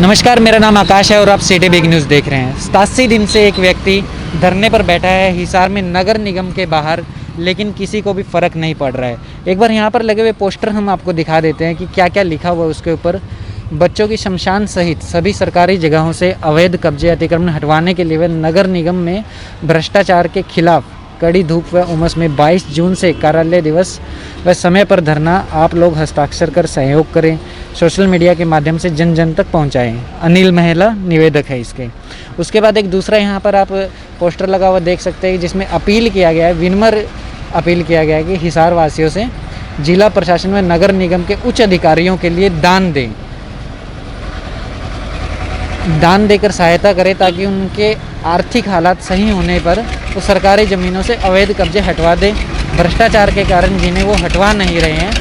नमस्कार, मेरा नाम आकाश है और आप सिटी बिग न्यूज़ देख रहे हैं। 87 दिन से एक व्यक्ति धरने पर बैठा है हिसार में नगर निगम के बाहर, लेकिन किसी को भी फ़र्क नहीं पड़ रहा है। एक बार यहाँ पर लगे हुए पोस्टर हम आपको दिखा देते हैं कि क्या क्या लिखा हुआ है उसके ऊपर। बच्चों की शमशान सहित सभी सरकारी जगहों से अवैध कब्जे अतिक्रमण हटवाने के लिए वे नगर निगम में भ्रष्टाचार के खिलाफ कड़ी धूप व उमस में 22 जून से कार्यालय दिवस व समय पर धरना आप लोग हस्ताक्षर कर सहयोग करें, सोशल मीडिया के माध्यम से जन जन तक पहुंचाएं। अनिल महिला निवेदक है इसके। उसके बाद एक दूसरा यहाँ पर आप पोस्टर लगा हुआ देख सकते हैं जिसमें अपील किया गया है, विनम्र अपील किया गया है कि हिसार वासियों से जिला प्रशासन व नगर निगम के उच्च अधिकारियों के लिए दान देकर सहायता करें ताकि उनके आर्थिक हालात सही होने पर वो सरकारी ज़मीनों से अवैध कब्जे हटवा दें। भ्रष्टाचार के कारण जिन्हें वो हटवा नहीं रहे हैं,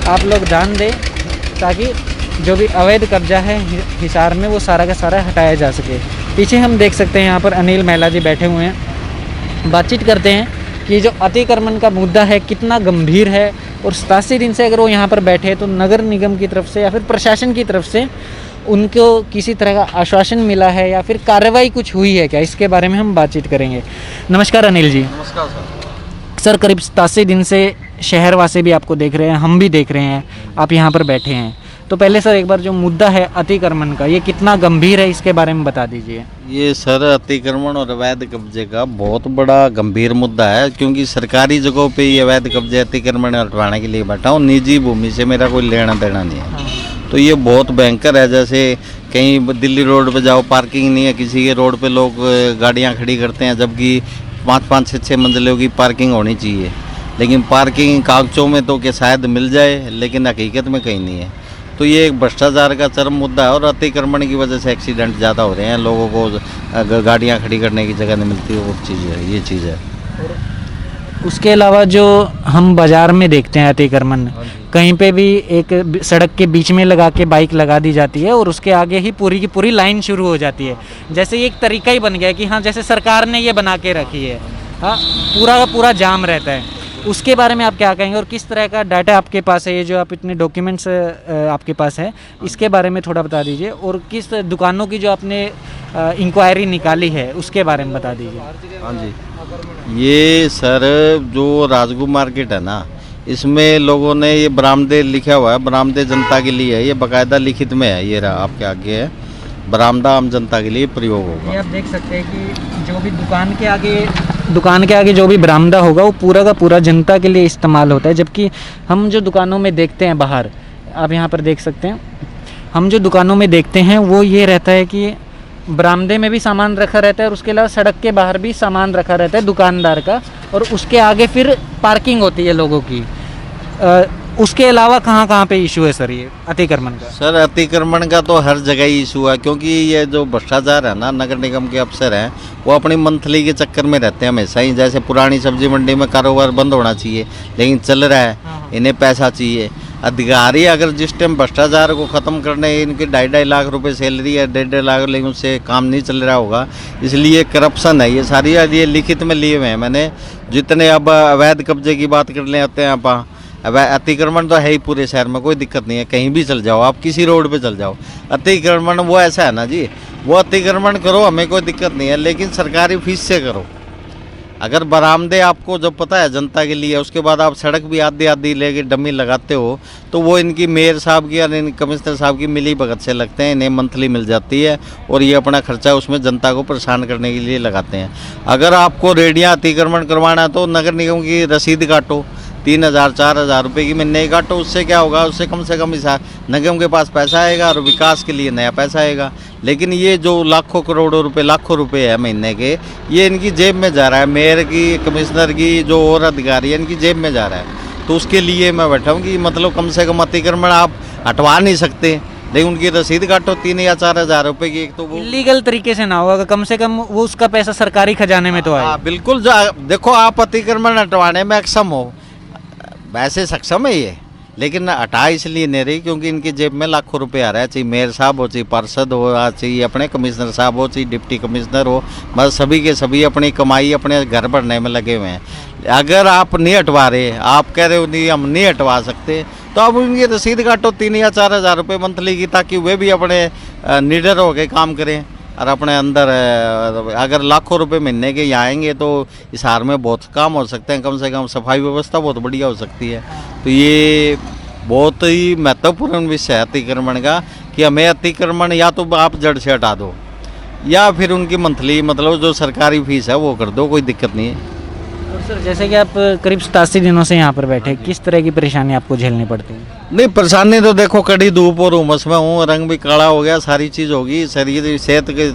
आप लोग दान दें ताकि जो भी अवैध कब्जा है हिसार में वो सारा का सारा हटाया जा सके। पीछे हम देख सकते हैं यहाँ पर अनिल महिला जी बैठे हुए हैं। बातचीत करते हैं कि जो अतिक्रमण का मुद्दा है कितना गंभीर है और 87 दिन से अगर वो यहाँ पर बैठे हैं तो नगर निगम की तरफ से या फिर प्रशासन की तरफ से उनको किसी तरह का आश्वासन मिला है या फिर कार्रवाई कुछ हुई है क्या, इसके बारे में हम बातचीत करेंगे। नमस्कार अनिल जी। नमस्कार सर, करीब 87 दिन से शहरवासी भी आपको देख रहे हैं, हम भी देख रहे हैं, आप यहाँ पर बैठे हैं। तो पहले सर एक बार जो मुद्दा है अतिक्रमण का, ये कितना गंभीर है इसके बारे में बता दीजिए। ये सर अतिक्रमण और अवैध कब्जे का बहुत बड़ा गंभीर मुद्दा है, क्योंकि सरकारी जगहों पे ये अवैध कब्जे अतिक्रमण हटवाने के लिए बैठा हूँ। निजी भूमि से मेरा कोई लेना देना नहीं है। तो ये बहुत भयंकर है। जैसे कहीं दिल्ली रोड पे जाओ, पार्किंग नहीं है किसी के रोड पे, लोग गाड़ियाँ खड़ी करते हैं, जबकि 5-5, 6-6 मंजिलों की पार्किंग होनी चाहिए। लेकिन पार्किंग कागजों में तो कि शायद मिल जाए, लेकिन हकीकत में कहीं नहीं है। तो ये एक भ्रष्टाचार का चरम मुद्दा है और अतिक्रमण की वजह से एक्सीडेंट ज़्यादा हो रहे हैं। लोगों को गाड़ियाँ खड़ी करने की जगह नहीं मिलती, वो चीज़ है, ये चीज़ है। उसके अलावा जो हम बाज़ार में देखते हैं अतिक्रमण, कहीं पे भी एक सड़क के बीच में लगा के बाइक लगा दी जाती है और उसके आगे ही पूरी की पूरी लाइन शुरू हो जाती है। जैसे ये एक तरीका ही बन गया है कि हाँ, जैसे सरकार ने ये बना के रखी है, हाँ, पूरा का पूरा जाम रहता है। उसके बारे में आप क्या कहेंगे और किस तरह का डाटा आपके पास है, ये जो आप इतने डॉक्यूमेंट्स आपके पास है, इसके बारे में थोड़ा बता दीजिए। और किस दुकानों की जो आपने इंक्वायरी निकाली है उसके बारे में बता दीजिए। हाँ जी, ये सर जो राजगुरु मार्केट है ना, इसमें लोगों ने ये बरामदे लिखा हुआ है, बरामदे जनता के लिए है, ये बाकायदा लिखित में है। ये रहा आपके आगे है, बरामदा आम जनता के लिए प्रयोग होगा। ये आप देख सकते हैं कि जो भी दुकान के आगे जो भी बरामदा होगा वो पूरा का पूरा जनता के लिए इस्तेमाल होता है। जबकि हम जो दुकानों में देखते हैं बाहर, आप यहाँ पर देख सकते हैं, हम जो दुकानों में देखते हैं वो ये रहता है कि बरामदे में भी सामान रखा रहता है और उसके अलावा सड़क के बाहर भी सामान रखा रहता है दुकानदार का, और उसके आगे फिर पार्किंग होती है लोगों की। उसके अलावा कहाँ कहाँ पे इशू है सर ये अतिक्रमण का? सर अतिक्रमण का तो हर जगह ही इशू है, क्योंकि ये जो भ्रष्टाचार है ना, नगर निगम के अफसर हैं वो अपनी मंथली के चक्कर में रहते हैं हमेशा ही। जैसे पुरानी सब्जी मंडी में कारोबार बंद होना चाहिए लेकिन चल रहा है, इन्हें पैसा चाहिए। अधिकारी अगर जिस टाइम भ्रष्टाचार को ख़त्म करने, इनके 2.5 लाख रुपए सैलरी है, 1.5 लाख, लेकिन उससे काम नहीं चल रहा होगा, इसलिए करप्शन है। ये सारी ये लिखित में लिए हुए हैं मैंने। जितने अब अवैध कब्जे की बात कर ले आते हैं आप, अतिक्रमण तो है ही पूरे शहर में, कोई दिक्कत नहीं है। कहीं भी चल जाओ आप, किसी रोड पे चल जाओ, अतिक्रमण वो ऐसा है ना जी, वो अतिक्रमण करो, हमें कोई दिक्कत नहीं है, लेकिन सरकारी फीस से करो। अगर बरामदे आपको जब पता है जनता के लिए, उसके बाद आप सड़क भी आधी लेके डमी लगाते हो, तो वो इनकी मेयर साहब की या कमिश्नर साहब की मिली भगत से लगते हैं, इन्हें मंथली मिल जाती है और ये अपना खर्चा उसमें जनता को परेशान करने के लिए लगाते हैं। अगर आपको रेडियाँ अतिक्रमण करवाना है तो नगर निगम की रसीद काटो, 3,000-4,000 रुपये की महीने ही काटो। उससे क्या होगा, उससे कम से कम निगम के पास पैसा आएगा और विकास के लिए नया पैसा आएगा। लेकिन ये जो लाखों करोड़ों रुपए, लाखों रुपए है महीने के, ये इनकी जेब में जा रहा है, मेयर की, कमिश्नर की, जो और अधिकारी है, इनकी जेब में जा रहा है। तो उसके लिए मैं बैठा हूँ कि मतलब कम से कम अतिक्रमण आप हटवा नहीं सकते, लेकिन उनकी रसीद काटो 3 या 4,000 रुपये की। एक तो वो इलीगल तरीके से ना होगा, कम से कम वो उसका पैसा सरकारी खजाने में तो आए। बिल्कुल। देखो, आप अतिक्रमण हटवाने में अक्षम हो, वैसे सक्षम है ये, लेकिन हटा इसलिए नहीं रही क्योंकि इनकी जेब में लाखों रुपए आ रहा है। चाहे मेयर साहब हो, चाहे पार्षद हो, चाहिए अपने कमिश्नर साहब हो, चाहे डिप्टी कमिश्नर हो, बस सभी के सभी अपनी कमाई अपने घर भरने में लगे हुए हैं। अगर आप नहीं हटवा रहे, आप कह रहे हो नहीं हम नहीं हटवा सकते, तो अब उनकी रसीद काटो 3 या 4 हज़ार रुपये मंथली की, ताकि वे भी अपने निडर होकर काम करें और अपने अंदर अगर लाखों रुपए महीने के यहाँ आएंगे तो इस हार में बहुत काम हो सकते हैं, कम से कम सफाई व्यवस्था बहुत बढ़िया हो सकती है। तो ये बहुत ही महत्वपूर्ण विषय है अतिक्रमण का, कि हमें अतिक्रमण या तो आप जड़ से हटा दो या फिर उनकी मंथली मतलब जो सरकारी फीस है वो कर दो, कोई दिक्कत नहीं है। और सर जैसे कि आप करीब 87 दिनों से यहाँ पर बैठे, किस तरह की परेशानी आपको झेलनी पड़ती है? नहीं, परेशानी तो देखो, कड़ी धूप और उमस में हूँ, रंग भी काला हो गया, सारी चीज़ होगी, शरीर सेहत के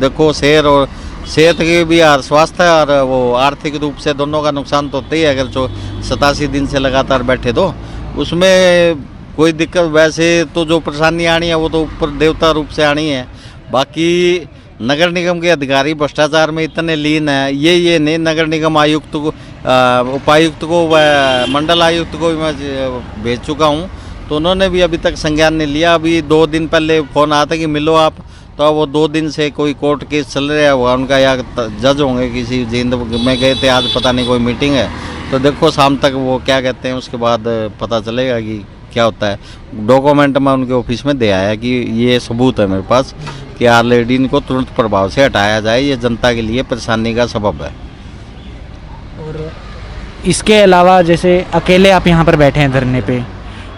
देखो, शहर और सेहत के भी और स्वास्थ्य और वो आर्थिक रूप से दोनों का नुकसान तो होता ही है। अगर 87 दिन से लगातार बैठे तो उसमें कोई दिक्कत, वैसे तो जो परेशानी आनी है वो तो ऊपर देवता रूप से आनी है। बाकी नगर निगम के अधिकारी भ्रष्टाचार में इतने लीन है, ये नहीं, नगर निगम आयुक्त को, उपायुक्त को व मंडल आयुक्त को भी मैं भेज चुका हूँ, तो उन्होंने भी अभी तक संज्ञान नहीं लिया। अभी 2 दिन पहले फ़ोन आया था कि मिलो आप, तो वो 2 दिन से कोई कोर्ट केस चल रहा है उनका, या जज होंगे किसी जिंद में गए थे, आज पता नहीं कोई मीटिंग है, तो देखो शाम तक वो क्या कहते हैं, उसके बाद पता चलेगा कि क्या होता है। डॉक्यूमेंट मैं उनके ऑफिस में दे आया कि ये सबूत है मेरे पास कि ऑलरेडी इनको तुरंत प्रभाव से हटाया जाए, ये जनता के लिए परेशानी का सबब है। और इसके अलावा जैसे अकेले आप यहाँ पर बैठे हैं धरने पे,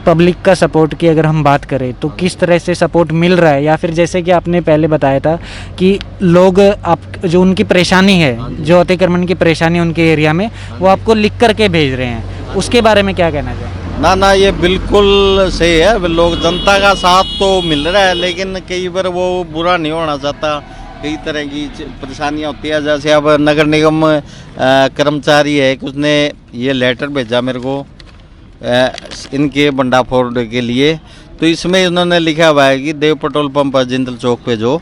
पब्लिक का सपोर्ट की अगर हम बात करें तो किस तरह से सपोर्ट मिल रहा है, या फिर जैसे कि आपने पहले बताया था कि लोग आप जो उनकी परेशानी है, जो अतिक्रमण की परेशानी उनके एरिया में, वो आपको लिख करके भेज रहे हैं, उसके बारे में क्या कहना चाहिए? ना, ये बिल्कुल सही है। लोग, जनता का साथ तो मिल रहा है, लेकिन कई बार वो बुरा नहीं होना चाहता, कई तरह की परेशानियाँ होती है। जैसे अब नगर निगम कर्मचारी है, उसने ये लेटर भेजा मेरे को इनके भंडाफोड़ के लिए, तो इसमें उन्होंने लिखा हुआ है कि देव पेट्रोल पंप है जिंदल चौक पे जो,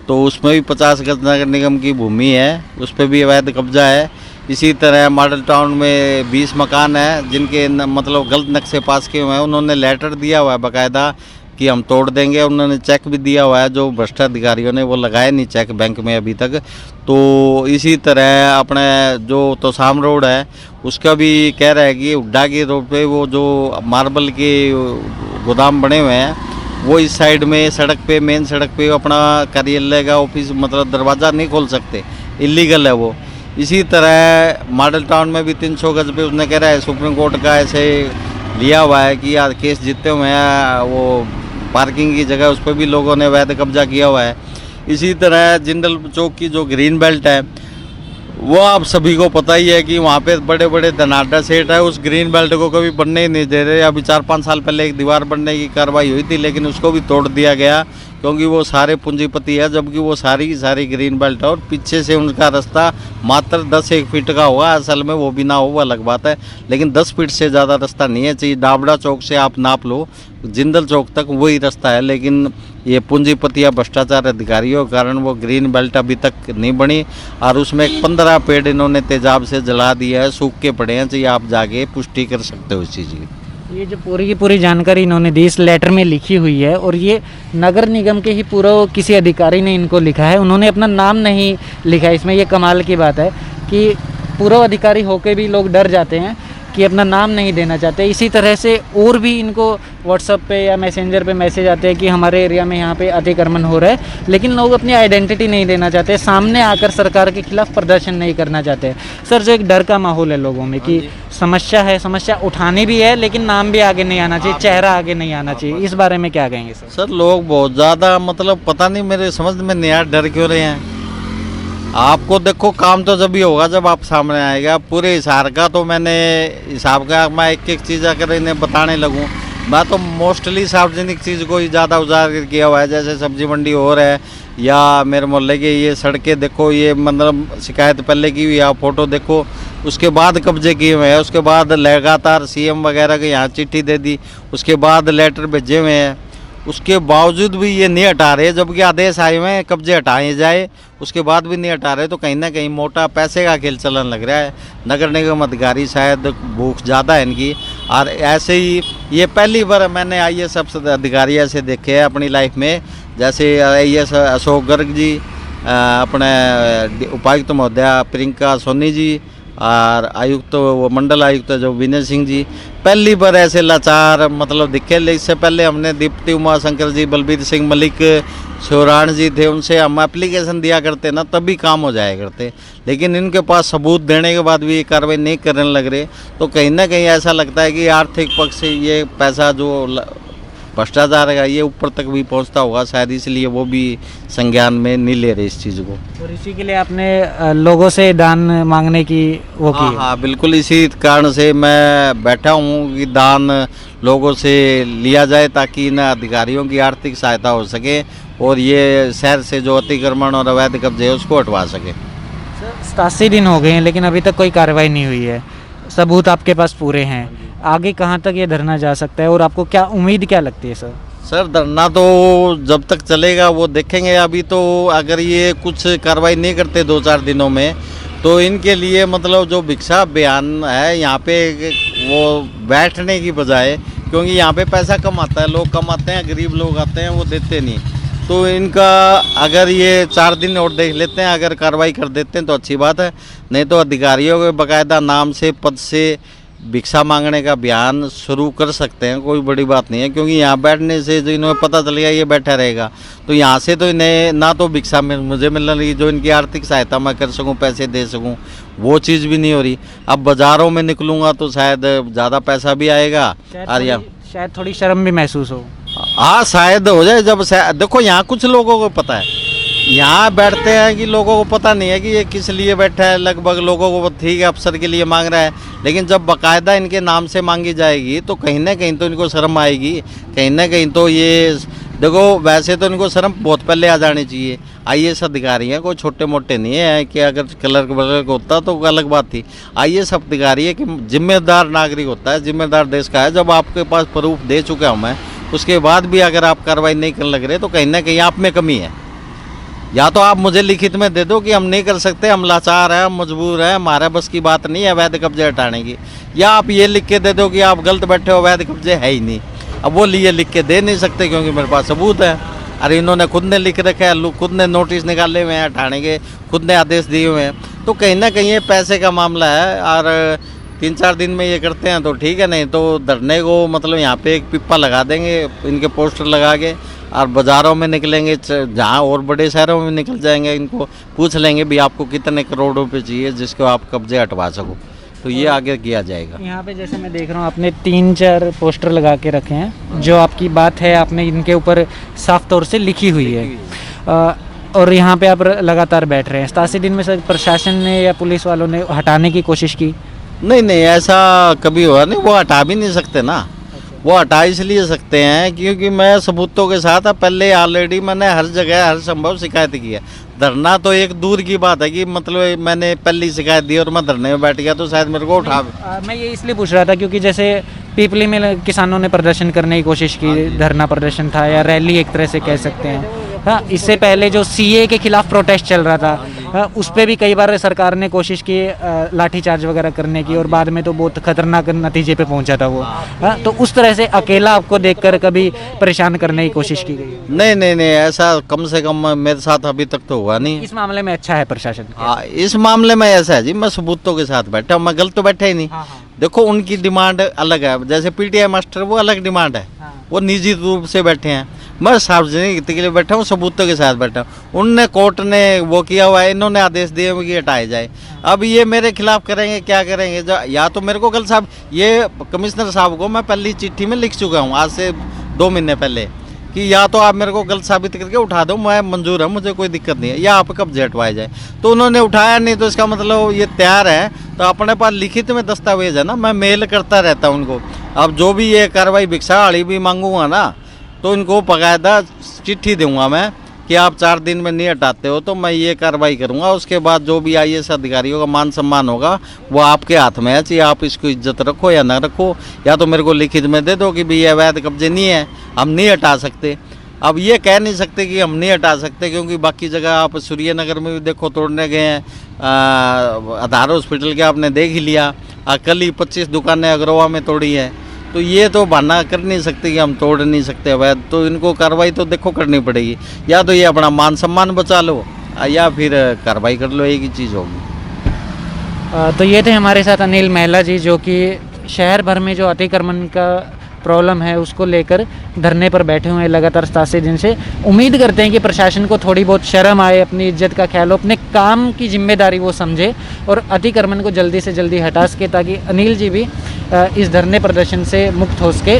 तो उसमें भी 50 गज नगर निगम की भूमि है, उस पर भी अवैध कब्जा है। इसी तरह मॉडल टाउन में 20 मकान है जिनके मतलब गलत नक्शे पास किए हुए हैं, उन्होंने लेटर दिया हुआ है बाकायदा कि हम तोड़ देंगे। उन्होंने चेक भी दिया हुआ है, जो भ्रष्ट अधिकारियों ने वो लगाए नहीं चेक बैंक में अभी तक। तो इसी तरह अपने जो तोसाम रोड है उसका भी कह रहा है कि हुड्डा के रोड पे वो जो मार्बल के गोदाम बने हुए हैं वो इस साइड में सड़क पे, मेन सड़क पे अपना कार्यालय का ऑफिस मतलब दरवाज़ा नहीं खोल सकते, इलीगल है वो। इसी तरह मॉडल टाउन में भी 300 गज पे उसने कह रहा है सुप्रीम कोर्ट का ऐसे लिया हुआ है कि यार केस जीते हुए हैं, वो पार्किंग की जगह उस पर भी लोगों ने वैध कब्जा किया हुआ है। इसी तरह जिंदल चौक की जो ग्रीन बेल्ट है वो आप सभी को पता ही है कि वहाँ पे बड़े बड़े धनाढ्य सेठ है, उस ग्रीन बेल्ट को कभी बनने ही नहीं दे रहे। अभी 4-5 साल पहले एक दीवार बनने की कार्रवाई हुई थी, लेकिन उसको भी तोड़ दिया गया क्योंकि वो सारे पूंजीपति है, जबकि वो सारी की सारी ग्रीन बेल्ट है और पीछे से उनका रास्ता मात्र 10-1 फीट का होगा, असल में वो भी ना हो वो अलग बात है, लेकिन 10 फीट से ज़्यादा रास्ता नहीं है। चाहिए डाबड़ा चौक से आप नाप लो जिंदल चौक तक वही रास्ता है, लेकिन ये पूंजीपति या भ्रष्टाचार अधिकारियों के कारण वो ग्रीन बेल्ट अभी तक नहीं बनी और उसमें 15 पेड़ इन्होंने तेजाब से जला दिया है, सूख के पड़े हैं। चाहिए आप जाके पुष्टि कर सकते हो इस चीज़ की। ये जो पूरी की पूरी जानकारी इन्होंने दी इस लेटर में लिखी हुई है, और ये नगर निगम के ही पूरा किसी अधिकारी ने इनको लिखा है, उन्होंने अपना नाम नहीं लिखा है इसमें। ये कमाल की बात है कि पूर्व अधिकारी होके भी लोग डर जाते हैं कि अपना नाम नहीं देना चाहते। इसी तरह से और भी इनको व्हाट्सएप पे या मैसेंजर पे मैसेज आते हैं कि हमारे एरिया में यहाँ पे अतिक्रमण हो रहा है, लेकिन लोग अपनी आइडेंटिटी नहीं देना चाहते, सामने आकर सरकार के खिलाफ प्रदर्शन नहीं करना चाहते। सर, जो एक डर का माहौल है लोगों में कि समस्या है, समस्या उठानी भी है, लेकिन नाम भी आगे नहीं आना चाहिए, चेहरा आगे नहीं आना चाहिए, इस बारे में क्या कहेंगे सर? सर, लोग बहुत ज़्यादा मतलब पता नहीं मेरे समझ में नहीं आया डर क्यों रहे हैं। आपको देखो काम तो जब भी होगा जब आप सामने आएगा। पूरे हिसार का तो मैंने हिसाब का मैं एक चीज़ अगर इन्हें बताने लगूं, मैं तो मोस्टली सार्वजनिक चीज़ को ही ज़्यादा उजागर किया हुआ है। जैसे सब्जी मंडी हो रहा है या मेरे मोहल्ले के ये सड़कें देखो, ये मतलब शिकायत पहले की हुई, आप फोटो देखो, उसके बाद कब्जे किए हुए हैं, उसके बाद लगातार सीएम वगैरह के यहाँ चिट्ठी दे दी, उसके बाद लेटर भेजे हुए हैं, उसके बावजूद भी ये नहीं हटा रहे, जबकि आदेश आए हुए हैं कब्जे हटाए जाए, उसके बाद भी नहीं हटा रहे। तो कहीं ना कहीं मोटा पैसे का खेल चलन लग रहा है। नगर निगम अधिकारी शायद भूख ज़्यादा है इनकी। और ऐसे ही ये पहली बार मैंने IAS अधिकारी ऐसे देखे हैं अपनी लाइफ में। जैसे IAS अशोक गर्ग जी, अपने उपायुक्त महोदया प्रियंका सोनी जी और आयुक्त वो मंडल आयुक्त जो विनय सिंह जी, पहली बार ऐसे लाचार मतलब दिखे। इससे पहले हमने दीप्ति उमा शंकर जी, बलबीर सिंह मलिक, शिवराण जी थे, उनसे हम एप्लीकेशन दिया करते ना, तभी काम हो जाया करते। लेकिन इनके पास सबूत देने के बाद भी ये कार्रवाई नहीं करने लग रहे, तो कहीं ना कहीं ऐसा लगता है कि आर्थिक पक्ष से ये पैसा जो भ्रष्टाचार है ये ऊपर तक भी पहुंचता होगा, शायद इसलिए वो भी संज्ञान में नहीं ले रहे इस चीज़ को। और इसी के लिए आपने लोगों से दान मांगने की वो की हाँ है? हाँ बिल्कुल, इसी कारण से मैं बैठा हूँ कि दान लोगों से लिया जाए ताकि इन अधिकारियों की आर्थिक सहायता हो सके और ये शहर से जो अतिक्रमण और अवैध कब्जे है उसको हटवा सके। 87 दिन हो गए हैं लेकिन अभी तक कोई कार्रवाई नहीं हुई है, सबूत आपके पास पूरे हैं, आगे कहाँ तक ये धरना जा सकता है और आपको क्या उम्मीद क्या लगती है सर? सर धरना तो जब तक चलेगा वो देखेंगे। अभी तो अगर ये कुछ कार्रवाई नहीं करते 2-4 दिनों में, तो इनके लिए मतलब जो भिक्षा अभियान है यहाँ पे वो बैठने की बजाय, क्योंकि यहाँ पे पैसा कम आता है, लोग कम आते हैं, गरीब लोग आते हैं, वो देते नहीं, तो इनका अगर ये 4 दिन और देख लेते हैं, अगर कार्रवाई कर देते हैं तो अच्छी बात है, नहीं तो अधिकारियों के बाकायदा नाम से पद से भिक्षा मांगने का अभियान शुरू कर सकते हैं, कोई बड़ी बात नहीं है। क्योंकि यहाँ बैठने से जो इन्हें पता चल गया ये बैठा रहेगा, तो यहाँ से तो इन्हें ना तो भिक्षा मुझे मिल रही, जो इनकी आर्थिक सहायता मैं कर सकूँ, पैसे दे सकूँ, वो चीज़ भी नहीं हो रही। अब बाज़ारों में निकलूँगा तो शायद ज़्यादा पैसा भी आएगा और शायद थोड़ी शर्म भी महसूस हो। हाँ शायद हो जाए। जब देखो यहाँ कुछ लोगों को पता है, यहाँ बैठते हैं कि लोगों को पता नहीं है कि ये किस लिए बैठा है, लगभग लोगों को ठीक है अफसर के लिए मांग रहा है, लेकिन जब बाकायदा इनके नाम से मांगी जाएगी तो कहीं ना कहीं तो इनको शर्म आएगी, कहीं ना कहीं तो ये देखो, वैसे तो इनको शर्म बहुत पहले आ जानी चाहिए। IAS अधिकारी हैं, कोई छोटे मोटे नहीं है कि अगर क्लर्क वर्क होता तो अलग बात थी। IAS अधिकारी है कि जिम्मेदार नागरिक होता है, जिम्मेदार देश का है। जब आपके पास प्रूफ दे चुका हूँ मैं, उसके बाद भी अगर आप कार्रवाई नहीं करने लग रहे तो कहीं ना कहीं आप में कमी है। या तो आप मुझे लिखित में दे दो कि हम नहीं कर सकते, हम लाचार हैं, हम मजबूर हैं, हमारा बस की बात नहीं है अवैध कब्जे हटाने की, या आप ये लिख के दे दो कि आप गलत बैठे हो, अवैध कब्जे है ही नहीं। अब वो लिए लिख के दे नहीं सकते क्योंकि मेरे पास सबूत है। अरे इन्होंने खुद ने लिख रखा है, खुद ने नोटिस निकाले हुए हैं हटाने के, खुद ने आदेश दिए हुए हैं, तो कहीं ना कहीं ये पैसे का मामला है। और 3-4 दिन में ये करते हैं तो ठीक है, नहीं तो धरने को मतलब यहाँ पे एक पिप्पा लगा देंगे, इनके पोस्टर लगा के, और बाज़ारों में निकलेंगे, जहाँ और बड़े शहरों में निकल जाएंगे, इनको पूछ लेंगे भी आपको कितने करोड़ रुपए चाहिए जिसको आप कब्जे हटवा सको, तो ये आगे किया जाएगा। यहाँ पे जैसे मैं देख रहा हूँ आपने 3-4 पोस्टर लगा के रखे हैं, जो आपकी बात है आपने इनके ऊपर साफ तौर से लिखी हुई है, और यहाँ पे आप लगातार बैठ रहे हैं। 87 दिन में सर प्रशासन ने या पुलिस वालों ने हटाने की कोशिश की? नहीं नहीं, ऐसा कभी हुआ नहीं, वो हटा भी नहीं सकते ना। वो हटा इसलिए सकते हैं क्योंकि मैं सबूतों के साथ पहले ऑलरेडी मैंने हर जगह हर संभव शिकायत की है। धरना तो एक दूर की बात है कि मतलब मैंने पहली शिकायत दी और मैं धरने में बैठ गया तो शायद मेरे को उठा। मैं ये इसलिए पूछ रहा था क्योंकि जैसे पीपली में किसानों ने प्रदर्शन करने की कोशिश की, धरना प्रदर्शन था या रैली एक तरह से कह सकते हैं। हाँ, इससे पहले जो CA के खिलाफ प्रोटेस्ट चल रहा था, हाँ, उस पर भी कई बार सरकार ने कोशिश की लाठीचार्ज वगैरह करने की, और बाद में तो बहुत खतरनाक नतीजे पे पहुंचा था वो। हाँ, तो उस तरह से अकेला आपको देखकर कभी परेशान करने की कोशिश की गई? नहीं नहीं नहीं, ऐसा कम से कम मेरे साथ अभी तक तो हुआ नहीं। इस मामले में अच्छा है प्रशासन? हाँ, इस मामले में ऐसा है जी, मैं सबूतों के साथ बैठा हूँ, मैं गलत तो बैठा ही नहीं। देखो उनकी डिमांड अलग है, जैसे PTI मास्टर वो अलग डिमांड है, वो निजी रूप से बैठे हैं, मैं सार्वजनिक हित के लिए बैठा हूँ, सबूतों के साथ बैठा हूँ। उनने कोर्ट ने वो किया हुआ है, इन्होंने आदेश दिए हुए कि हटाए जाए। अब ये मेरे खिलाफ करेंगे, क्या करेंगे? या तो मेरे को कल साहब, ये कमिश्नर साहब को मैं पहली चिट्ठी में लिख चुका हूँ आज से 2 महीने पहले कि या तो आप मेरे को गलत साबित करके उठा दो, मैं मंजूर है, मुझे कोई दिक्कत नहीं है, या आप कब्जे हटवाए जाए। तो उन्होंने उठाया नहीं, तो इसका मतलब ये तैयार है। तो अपने पास लिखित में दस्तावेज है ना, मैं मेल करता रहता हूँ उनको। अब जो भी ये कार्रवाई भिक्षा आड़ी भी मांगूंगा ना, तो इनको बाकायदा चिट्ठी दूंगा मैं कि आप 4 दिन में नहीं हटाते हो तो मैं ये कार्रवाई करूंगा। उसके बाद जो भी IAS अधिकारियों का मान सम्मान होगा वो आपके हाथ में है, चाहिए आप इसको इज्जत रखो या ना रखो, या तो मेरे को लिखित में दे दो कि भाई ये अवैध कब्जे नहीं है, हम नहीं हटा सकते। अब ये कह नहीं सकते कि हम नहीं हटा सकते, क्योंकि बाकी जगह आप सूर्यनगर में भी देखो तोड़ने गए हैं, आधार हॉस्पिटल के आपने देख ही लिया, कल ही 25 दुकानें अग्रवा में तोड़ी है। तो ये तो बहाना कर नहीं सकते कि हम तोड़ नहीं सकते अवैध, तो इनको कार्रवाई तो देखो करनी पड़ेगी, या तो ये अपना मान सम्मान बचा लो या फिर कार्रवाई कर लो, एक ही चीज़ होगी। तो ये थे हमारे साथ अनिल महिला जी, जो कि शहर भर में जो अतिक्रमण का प्रॉब्लम है उसको लेकर धरने पर बैठे हुए हैं लगातार 87 दिन से। उम्मीद करते हैं कि प्रशासन को थोड़ी बहुत शर्म आए, अपनी इज्जत का ख्याल हो, अपने काम की जिम्मेदारी वो समझे और अतिक्रमण को जल्दी से जल्दी हटा सके, ताकि अनिल जी भी इस धरने प्रदर्शन से मुक्त हो सके।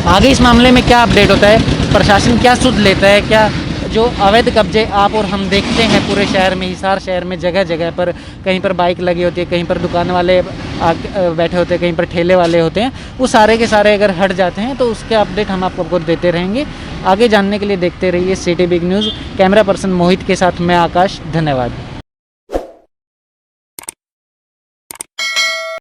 आगे इस मामले में क्या अपडेट होता है, प्रशासन क्या सुध लेता है, क्या जो अवैध कब्जे आप और हम देखते हैं पूरे शहर में, हिसार शहर में जगह जगह पर, कहीं पर बाइक लगी होती है, कहीं पर दुकान वाले बैठे होते हैं, कहीं पर ठेले वाले होते हैं, वो सारे के सारे अगर हट जाते हैं तो उसके अपडेट हम आपको देते रहेंगे। आगे जानने के लिए देखते रहिए city big news. Camera person Mohit के साथ मैं आकाश, धन्यवाद।